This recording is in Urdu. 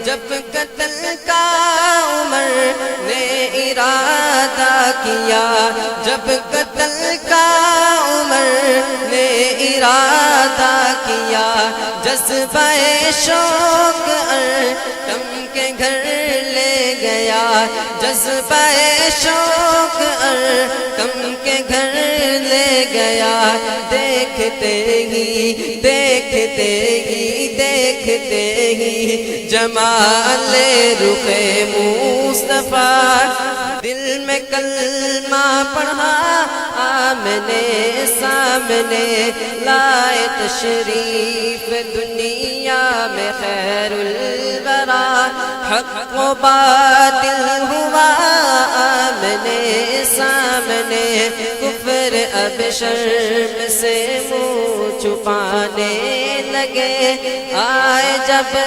جب قتل کا عمر نے ارادہ کیا، جب قتل کا عمر نے ارادہ کیا، جذبہ شوق ارقم کے گھر لے گیا، جذبہ شوق ارقم کے گھر لے گیا، دیکھتے ہی دیکھتے ہی دیکھتے ہی جمال رخ مصطفیٰ، دل میں کلمہ پڑھا آمنے سامنے، لائے تشریف دنیا میں خیر الورا، حق و باطل ہوا آمنے سامنے، کفر اب شرم سے منہ چھپانے لگے، آئے جب